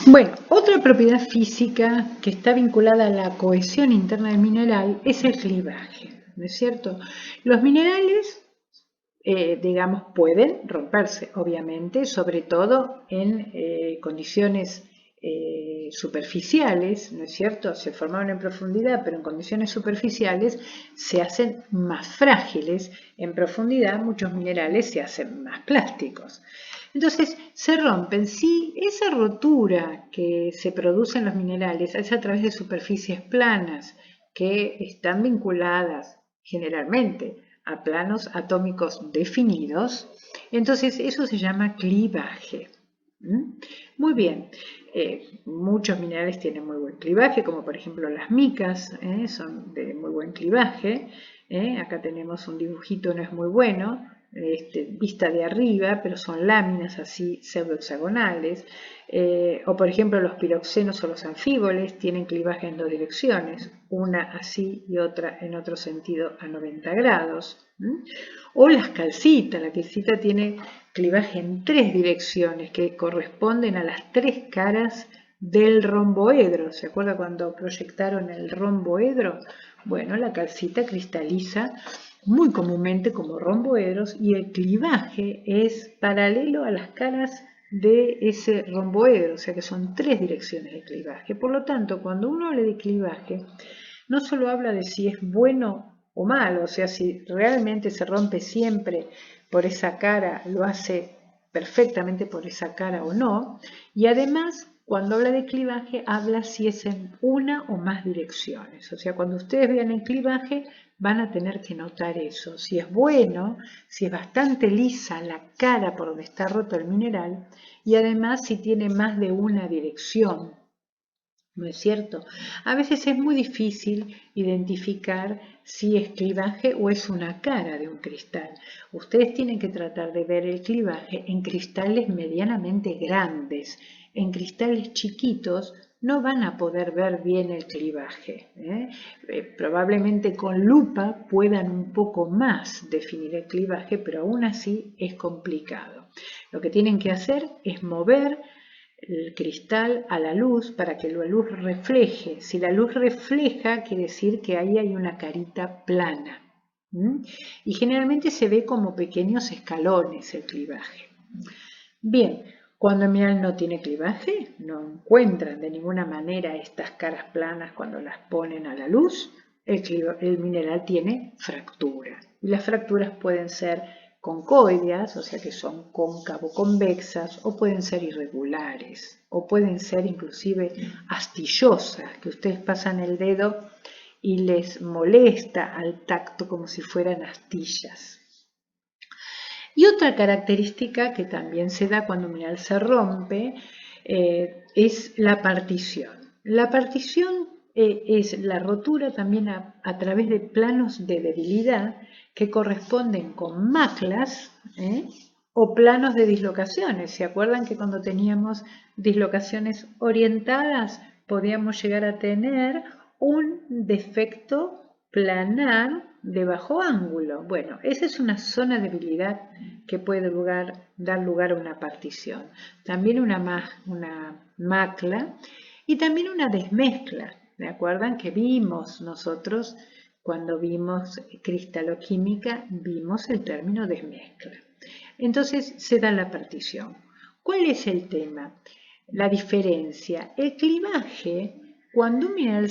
Bueno, otra propiedad física que está vinculada a la cohesión interna del mineral es el clivaje, ¿no es cierto? Los minerales, digamos, pueden romperse, obviamente, sobre todo en condiciones superficiales, ¿no es cierto? Se formaron en profundidad, pero en condiciones superficiales se hacen más frágiles. En profundidad, muchos minerales se hacen más plásticos. Entonces, se rompen. Si esa rotura que se produce en los minerales es a través de superficies planas que están vinculadas generalmente a planos atómicos definidos, entonces eso se llama clivaje. Muy bien, muchos minerales tienen muy buen clivaje, como por ejemplo las micas, son de muy buen clivaje. Acá tenemos un dibujito, no es muy bueno, vista de arriba, pero son láminas así pseudo-hexagonales. O por ejemplo los piroxenos o los anfíboles tienen clivaje en dos direcciones, una así y otra en otro sentido a 90 grados. O las calcitas, la calcita tiene clivaje en tres direcciones que corresponden a las tres caras del romboedro. ¿Se acuerda cuando proyectaron el romboedro? Bueno, la calcita cristaliza muy comúnmente como romboedros y el clivaje es paralelo a las caras de ese romboedro, o sea que son tres direcciones de clivaje. Por lo tanto, cuando uno habla de clivaje, no solo habla de si es bueno o malo, o sea, si realmente se rompe siempre por esa cara, lo hace perfectamente por esa cara o no, y además cuando habla de clivaje habla si es en una o más direcciones, o sea, cuando ustedes vean el clivaje van a tener que notar eso, si es bueno, si es bastante lisa la cara por donde está roto el mineral, y además si tiene más de una dirección. ¿No es cierto? A veces es muy difícil identificar si es clivaje o es una cara de un cristal. Ustedes tienen que tratar de ver el clivaje en cristales medianamente grandes. En cristales chiquitos no van a poder ver bien el clivaje. Probablemente con lupa puedan un poco más definir el clivaje, pero aún así es complicado. Lo que tienen que hacer es mover el cristal a la luz para que la luz refleje. Si la luz refleja, quiere decir que ahí hay una carita plana. Y generalmente se ve como pequeños escalones el clivaje. Bien, cuando el mineral no tiene clivaje, no encuentran de ninguna manera estas caras planas cuando las ponen a la luz, el mineral tiene fractura. Y las fracturas pueden ser concoideas, o sea que son cóncavo-convexas, o pueden ser irregulares, o pueden ser inclusive astillosas, que ustedes pasan el dedo y les molesta al tacto como si fueran astillas. Y otra característica que también se da cuando un mineral se rompe es la partición. La partición es la rotura también a través de planos de debilidad que corresponden con maclas o planos de dislocaciones. ¿Se acuerdan que cuando teníamos dislocaciones orientadas podíamos llegar a tener un defecto planar de bajo ángulo? Bueno, esa es una zona de debilidad que puede dar lugar a una partición. También una macla y también una desmezcla. ¿Se acuerdan que vimos nosotros cuando vimos cristaloquímica, vimos el término desmezcla? Entonces se da la partición. ¿Cuál es el tema? La diferencia. El clivaje, cuando un mineral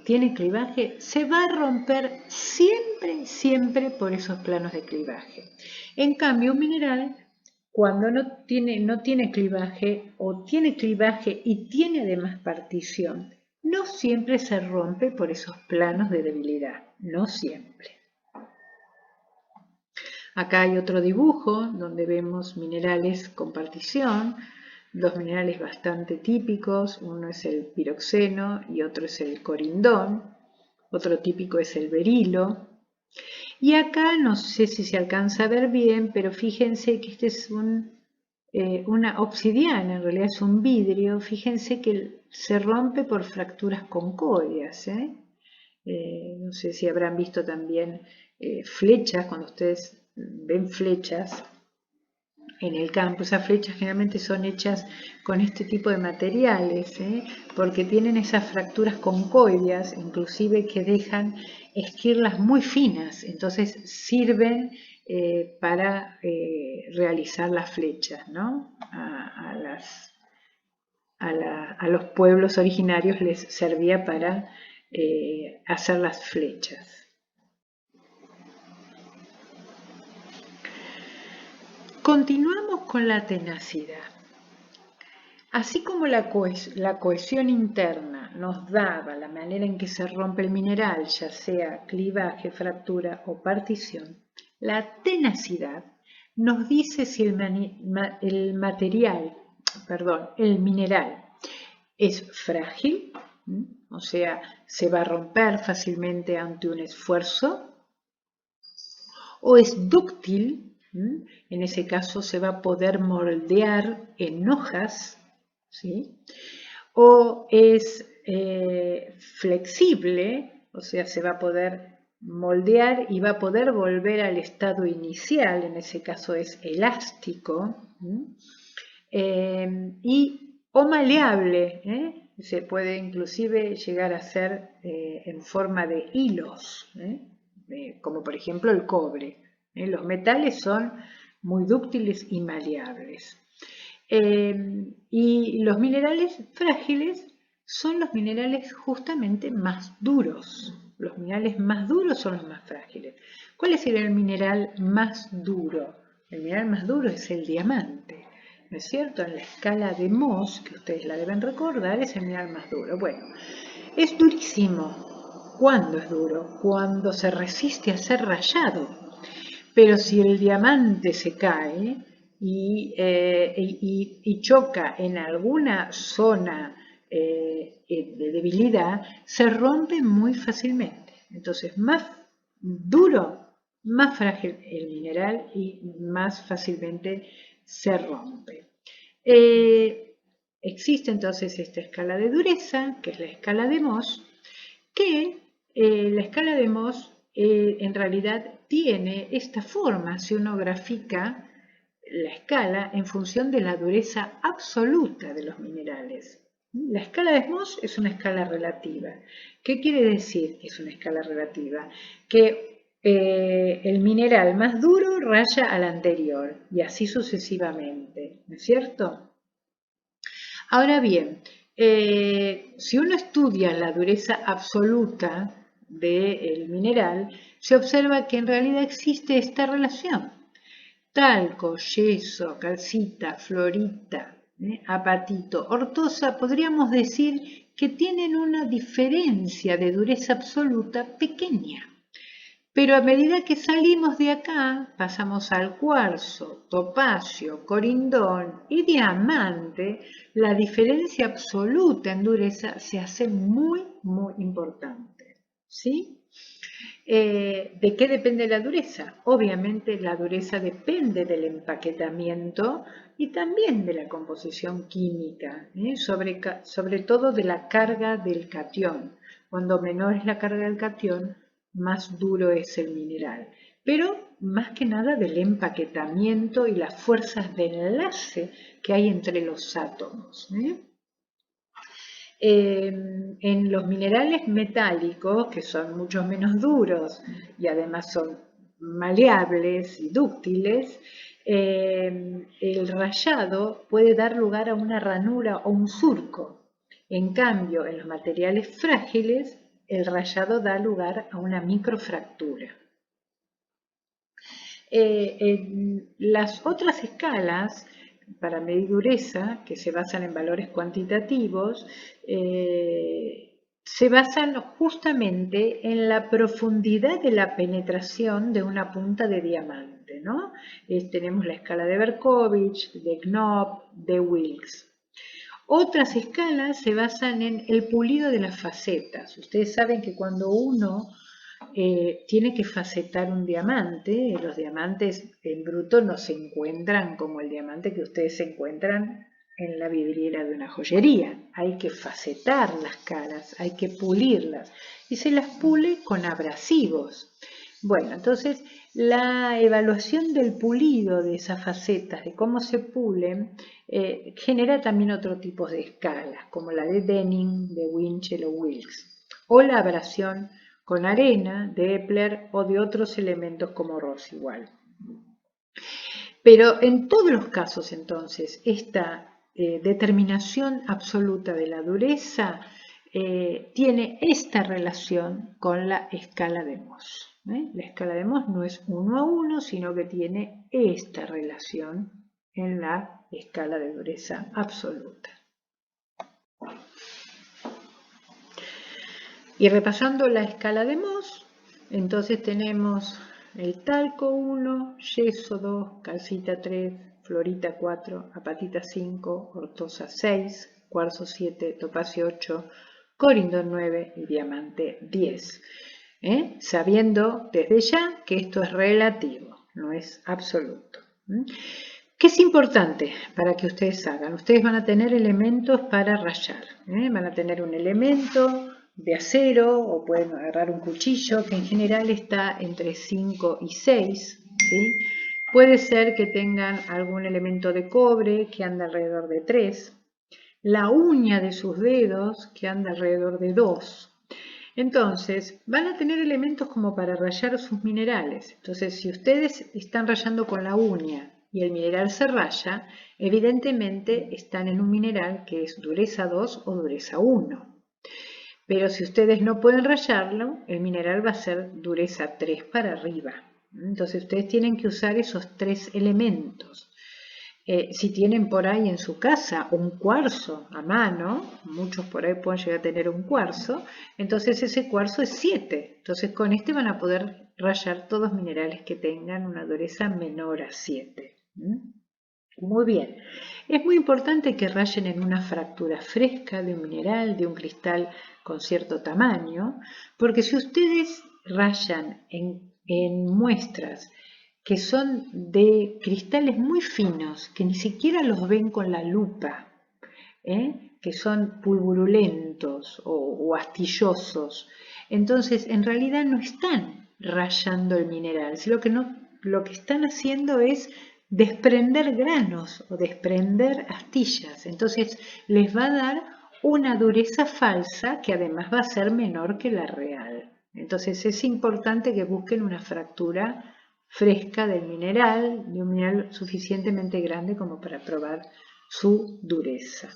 tiene clivaje, se va a romper siempre por esos planos de clivaje. En cambio, un mineral, cuando no tiene clivaje o tiene clivaje y tiene además partición, no siempre se rompe por esos planos de debilidad, no siempre. Acá hay otro dibujo donde vemos minerales con partición, dos minerales bastante típicos, uno es el piroxeno y otro es el corindón, otro típico es el berilo. Y acá no sé si se alcanza a ver bien, pero fíjense que este es una obsidiana, en realidad es un vidrio. Fíjense que se rompe por fracturas concoideas. No sé si habrán visto también flechas, cuando ustedes ven flechas en el campo. Esas flechas generalmente son hechas con este tipo de materiales, porque tienen esas fracturas concoideas, inclusive que dejan esquirlas muy finas, entonces sirven para realizar las flechas, ¿no? A los pueblos originarios les servía para hacer las flechas. Continuamos con la tenacidad. Así como la cohesión interna nos daba la manera en que se rompe el mineral, ya sea clivaje, fractura o partición, la tenacidad nos dice si el mineral es frágil, o sea, se va a romper fácilmente ante un esfuerzo, o es dúctil. En ese caso se va a poder moldear en hojas, ¿sí? O es flexible, o sea, se va a poder moldear y va a poder volver al estado inicial, en ese caso es elástico, o maleable, se puede inclusive llegar a ser en forma de hilos, como por ejemplo el cobre. Los metales son muy dúctiles y maleables. Y los minerales frágiles son los minerales justamente más duros. Los minerales más duros son los más frágiles. ¿Cuál es el mineral más duro? El mineral más duro es el diamante, ¿no es cierto? En la escala de Mohs, que ustedes la deben recordar, es el mineral más duro. Bueno, es durísimo. ¿Cuándo es duro? Cuando se resiste a ser rayado. Pero si el diamante se cae y choca en alguna zona de debilidad, se rompe muy fácilmente. Entonces, más duro, más frágil el mineral y más fácilmente se rompe. Existe entonces esta escala de dureza, que es la escala de Mohs, que la escala de Mohs en realidad tiene esta forma, si uno grafica la escala en función de la dureza absoluta de los minerales. La escala de Mohs es una escala relativa. ¿Qué quiere decir que es una escala relativa? Que el mineral más duro raya al anterior y así sucesivamente, ¿no es cierto? Ahora bien, si uno estudia la dureza absoluta del mineral, se observa que en realidad existe esta relación. Talco, yeso, calcita, florita, apatito, ortosa, podríamos decir que tienen una diferencia de dureza absoluta pequeña. Pero a medida que salimos de acá, pasamos al cuarzo, topacio, corindón y diamante, la diferencia absoluta en dureza se hace muy, muy importante. ¿Sí? ¿De qué depende la dureza? Obviamente la dureza depende del empaquetamiento y también de la composición química, sobre todo de la carga del catión. Cuando menor es la carga del catión, más duro es el mineral. Pero más que nada del empaquetamiento y las fuerzas de enlace que hay entre los átomos. En los minerales metálicos, que son mucho menos duros y además son maleables y dúctiles, el rayado puede dar lugar a una ranura o un surco. En cambio, en los materiales frágiles, el rayado da lugar a una microfractura. En las otras escalas para medir dureza, que se basan en valores cuantitativos, se basan justamente en la profundidad de la penetración de una punta de diamante, ¿no? Tenemos la escala de Berkovich, de Knoop, de Wilks. Otras escalas se basan en el pulido de las facetas. Ustedes saben que cuando uno tiene que facetar un diamante, los diamantes en bruto no se encuentran como el diamante que ustedes encuentran en la vidriera de una joyería. Hay que facetar las caras, hay que pulirlas y se las pule con abrasivos. Bueno, entonces la evaluación del pulido de esas facetas, de cómo se pulen, genera también otro tipo de escalas, como la de Denning, de Winchell o Wilks, o la abrasión con arena de Epler o de otros elementos como Roswell. Pero en todos los casos, entonces, esta determinación absoluta de la dureza tiene esta relación con la escala de Mohs. La escala de Mohs no es 1 a 1, sino que tiene esta relación en la escala de dureza absoluta. Y repasando la escala de Mohs, entonces tenemos el talco 1, yeso 2, calcita 3, florita 4, apatita 5, ortosa 6, cuarzo 7, topacio 8, corindón 9 y diamante 10. Sabiendo desde ya que esto es relativo, no es absoluto. ¿Qué es importante para que ustedes hagan? Ustedes van a tener elementos para rayar. Van a tener un elemento de acero o pueden agarrar un cuchillo que en general está entre 5 y 6. ¿Sí? Puede ser que tengan algún elemento de cobre que anda alrededor de 3. La uña de sus dedos que anda alrededor de 2. Entonces, van a tener elementos como para rayar sus minerales. Entonces, si ustedes están rayando con la uña y el mineral se raya, evidentemente están en un mineral que es dureza 2 o dureza 1. Pero si ustedes no pueden rayarlo, el mineral va a ser dureza 3 para arriba. Entonces, ustedes tienen que usar esos 3 elementos. Si tienen por ahí en su casa un cuarzo a mano, muchos por ahí pueden llegar a tener un cuarzo, entonces ese cuarzo es 7. Entonces con este van a poder rayar todos minerales que tengan una dureza menor a 7. Muy bien. Es muy importante que rayen en una fractura fresca de un mineral, de un cristal con cierto tamaño, porque si ustedes rayan en muestras que son de cristales muy finos, que ni siquiera los ven con la lupa, que son pulvurulentos o astillosos. Entonces, en realidad no están rayando el mineral, sino lo que están haciendo es desprender granos o desprender astillas. Entonces, les va a dar una dureza falsa que además va a ser menor que la real. Entonces, es importante que busquen una fractura fresca del mineral, de un mineral suficientemente grande como para probar su dureza.